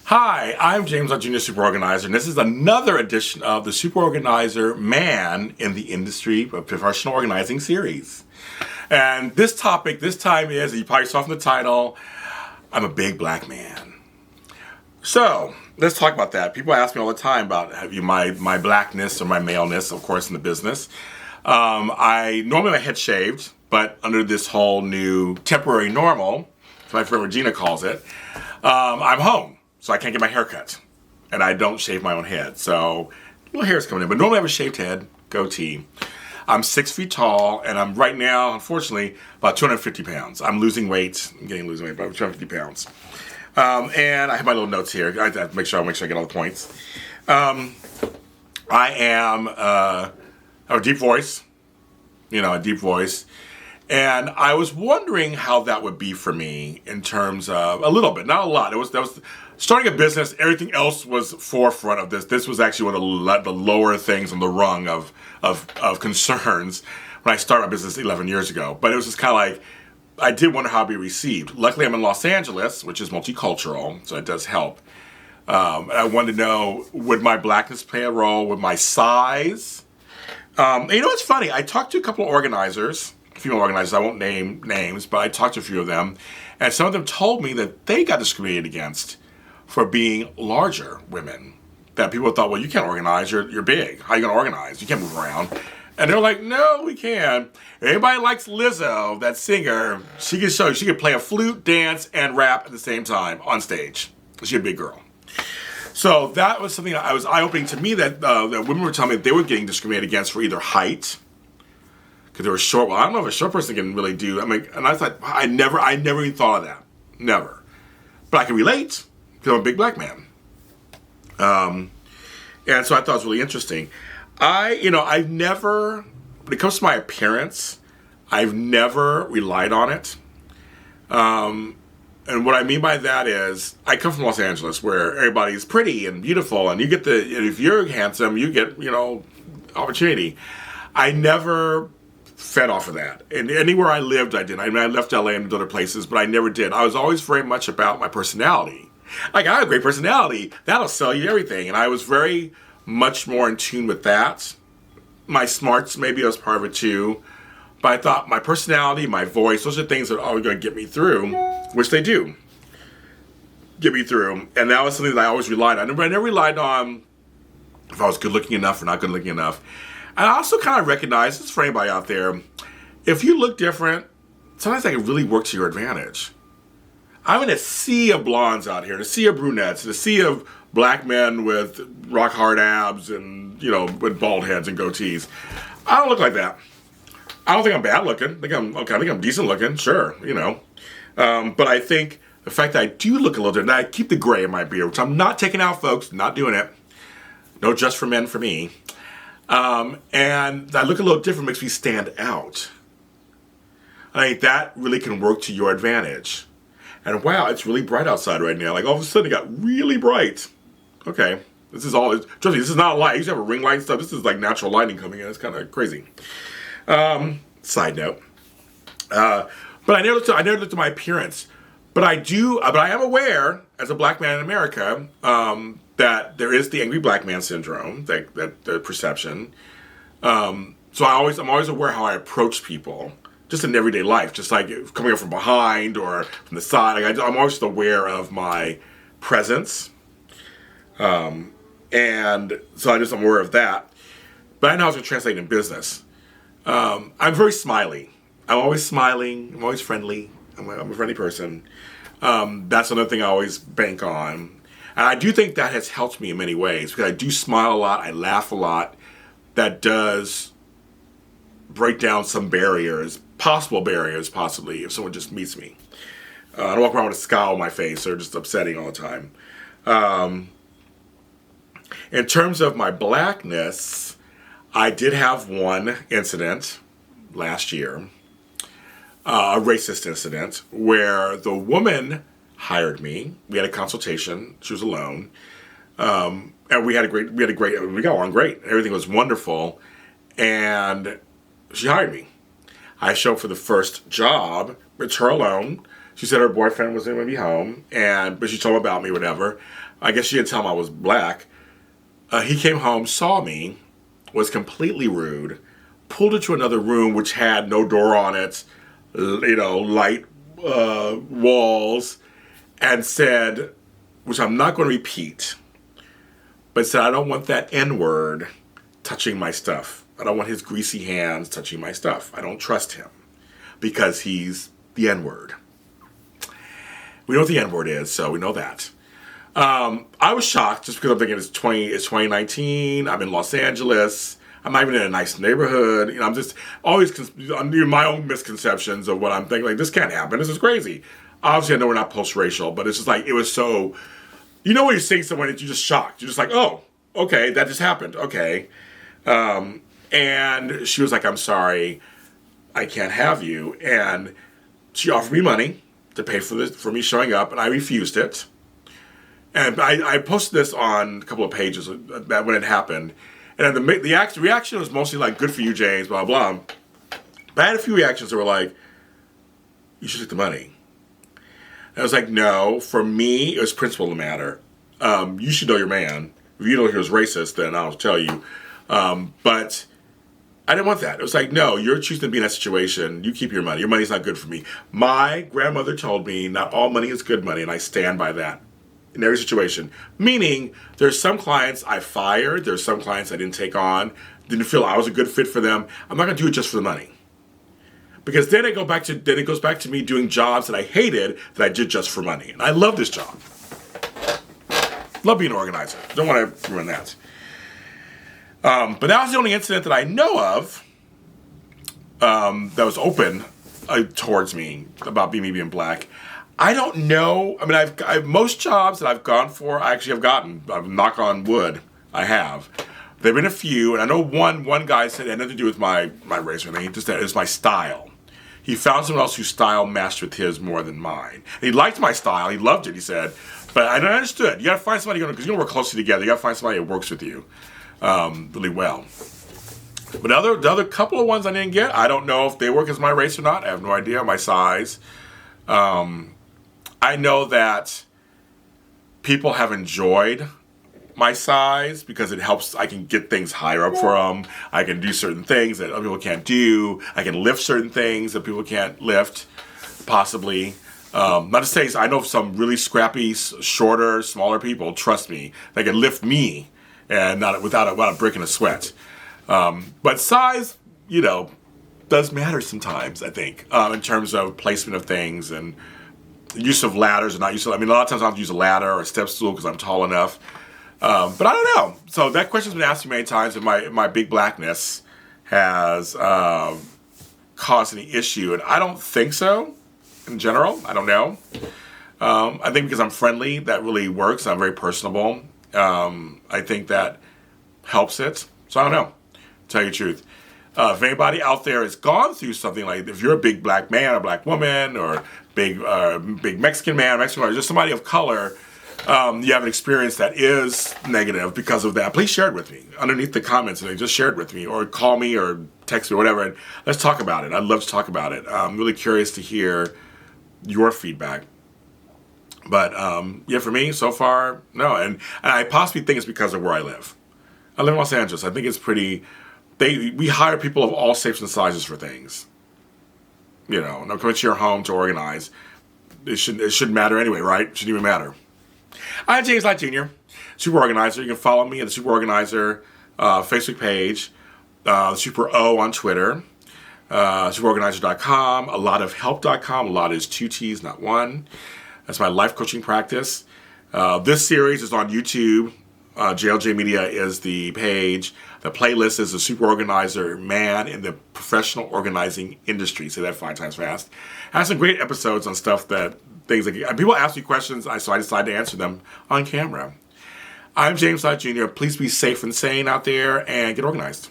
Hi, I'm James Lott Jr. Super Organizer, and this is another edition of the Super Organizer Man in the Industry of Professional Organizing series. And this topic this time is, you probably saw from the title, I'm a big black man. So, let's talk about that. People ask me all the time about my blackness or my maleness, of course, in the business. I normally my head shaved, but under this whole new temporary normal, as my friend Regina calls it, I'm home. So I can't get my hair cut. And I don't shave my own head. So little hair's coming in. But normally I have a shaved head, goatee. I'm 6 feet tall, and I'm right now, unfortunately, about 250 pounds. I'm losing weight. I'm losing weight, about 250 pounds. And I have my little notes here. I have to make sure I get all the points. I have a deep voice. A deep voice. And I was wondering how that would be for me in terms of a little bit, not a lot. That was starting a business. Everything else was forefront of this. This was actually one of the lower things on the rung of concerns when I started my business 11 years ago. But it was just kind of like, I did wonder how I'd be received. Luckily, I'm in Los Angeles, which is multicultural, so it does help. And I wanted to know, would my blackness play a role? Would my size? And what's funny? I talked to a couple of organizers, female organizers. I won't name names, but I talked to a few of them, and some of them told me that they got discriminated against for being larger women. That people thought, well, you can't organize. You're big. How are you going to organize? You can't move around. And they're like, no, we can. If anybody likes Lizzo, that singer, she can show you. She can play a flute, dance, and rap at the same time on stage. She's a big girl. So that was something that was eye-opening to me, that women were telling me that they were getting discriminated against for either height, because they were short. Well, I don't know if a short person can really do. And I thought, I never even thought of that. Never. But I can relate, because I'm a big black man. And so I thought it was really interesting. I've never, when it comes to my appearance, I've never relied on it. And what I mean by that is, I come from Los Angeles, where everybody's pretty and beautiful, and if you're handsome, you get, opportunity. I never fed off of that. And anywhere I lived, I did. I left LA and other places, but I never did. I was always very much about my personality. Like, I have a great personality. That'll sell you everything. And I was very much more in tune with that. My smarts, maybe I was part of it too. But I thought my personality, my voice, those are things that are always going to get me through, which they do get me through. And that was something that I always relied on. I never relied on if I was good looking enough or not good looking enough. And I also kind of recognize, this is for anybody out there, if you look different, sometimes that can really work to your advantage. I'm in a sea of blondes out here, a sea of brunettes, a sea of black men with rock hard abs and, with bald heads and goatees. I don't look like that. I don't think I'm bad looking. I think I'm decent looking, sure, But I think the fact that I do look a little different, I keep the gray in my beard, which I'm not taking out, folks, not doing it. No just for men for me. And I look a little different, makes me stand out. I think that really can work to your advantage. And wow, it's really bright outside right now. Like, all of a sudden it got really bright. Okay, trust me, this is not light. I used to have a ring light and stuff. This is like natural lighting coming in. It's kind of crazy. Side note. But I never looked at my appearance. But I am aware, as a black man in America, that there is the angry black man syndrome, that perception. So I'm always aware how I approach people, just in everyday life, just like coming up from behind or from the side. I'm always just aware of my presence. And so I'm aware of that. But I know how it's going to translate in business. I'm very smiley. I'm always smiling. I'm always friendly. I'm a friendly person. That's another thing I always bank on. And I do think that has helped me in many ways, because I do smile a lot. I laugh a lot. That does break down some barriers, possibly, if someone just meets me. I don't walk around with a scowl on my face or just upsetting all the time. In terms of my blackness, I did have one incident last year, a racist incident, where the woman hired me. We had a consultation. She was alone. And we got on great. Everything was wonderful. And she hired me. I showed up for the first job. It's her alone. She said her boyfriend was going to be home, but she told him about me, whatever. I guess she didn't tell him I was black. He came home, saw me, was completely rude, pulled her to another room which had no door on it, light walls, and said, which I'm not going to repeat, but said, I don't want that N-word touching my stuff. I don't want his greasy hands touching my stuff. I don't trust him because he's the N-word. We know what the N-word is, so we know that. I was shocked just because I'm thinking it's 2019. I'm in Los Angeles. I'm not even in a nice neighborhood. I'm just always under my own misconceptions of what I'm thinking. Like, this can't happen. This is crazy. Obviously, I know we're not post-racial, but it's just like, it was so, when you're seeing someone that you're just shocked. You're just like, oh, okay, that just happened. Okay. And she was like, I'm sorry, I can't have you. And she offered me money to pay for me showing up, and I refused it. And I posted this on a couple of pages that when it happened. And the reaction was mostly like, good for you, James, blah, blah. But I had a few reactions that were like, you should take the money. And I was like, no, for me, it was principle to matter. You should know your man. If you know he was racist, then I'll tell you. But I didn't want that. It was like, no, you're choosing to be in that situation. You keep your money. Your money's not good for me. My grandmother told me not all money is good money, and I stand by that in every situation. Meaning, there's some clients I fired. There's some clients I didn't take on. Didn't feel I was a good fit for them. I'm not going to do it just for the money. Because then it goes back to me doing jobs that I hated that I did just for money. And I love this job. Love being an organizer. Don't want to ruin that. But that was the only incident that I know of that was open towards me about me being black. I don't know. I mean, I've most jobs that I've gone for, I actually have gotten. Knock on wood, I have. There've been a few, and I know one guy said it had nothing to do with my race or anything. He just said it was my style. He found someone else whose style matched with his more than mine. And he liked my style. He loved it, he said. But I understood. You got to find somebody, because you're going to work closely together. You got to find somebody that works with you really well. But the other couple of ones I didn't get, I don't know if they work as my race or not. I have no idea. My size. I know that people have enjoyed my size because it helps. I can get things higher up for them. I can do certain things that other people can't do. I can lift certain things that people can't lift, possibly. Not to say, I know some really scrappy, shorter, smaller people, trust me, they can lift me and not without a break in a sweat. But size, does matter sometimes, I think, in terms of placement of things and use of ladders or not use of, a lot of times I have to use a ladder or a step stool because I'm tall enough. But I don't know. So that question's been asked me many times if my big blackness has caused any issue. And I don't think so, in general. I don't know. I think because I'm friendly, that really works. I'm very personable. I think that helps it. So I don't know, to tell you the truth. If anybody out there has gone through something like, if you're a big black man or black woman or big Mexican man, Mexican or just somebody of color, you have an experience that is negative because of that, please share it with me underneath the comments, and just share it with me or call me or text me or whatever, and let's talk about it. I'd love to talk about it. I'm really curious to hear your feedback. But for me, so far, no. And I possibly think it's because of where I live. I live in Los Angeles. I think it's pretty... We hire people of all shapes and sizes for things. And I'm coming to your home to organize. It shouldn't matter anyway, right? It shouldn't even matter. I'm James Lott Jr., Super Organizer. You can follow me at the Super Organizer Facebook page, Super O on Twitter, superorganizer.com, a lot of help.com. A lot is 2 T's, not 1. That's my life coaching practice. This series is on YouTube. JLJ Media is the page. The playlist is the Super Organizer Man in the Professional Organizing Industry. Say that 5 times fast. I have some great episodes on things like people ask me questions, so I decided to answer them on camera. I'm James Lott Jr. Please be safe and sane out there and get organized.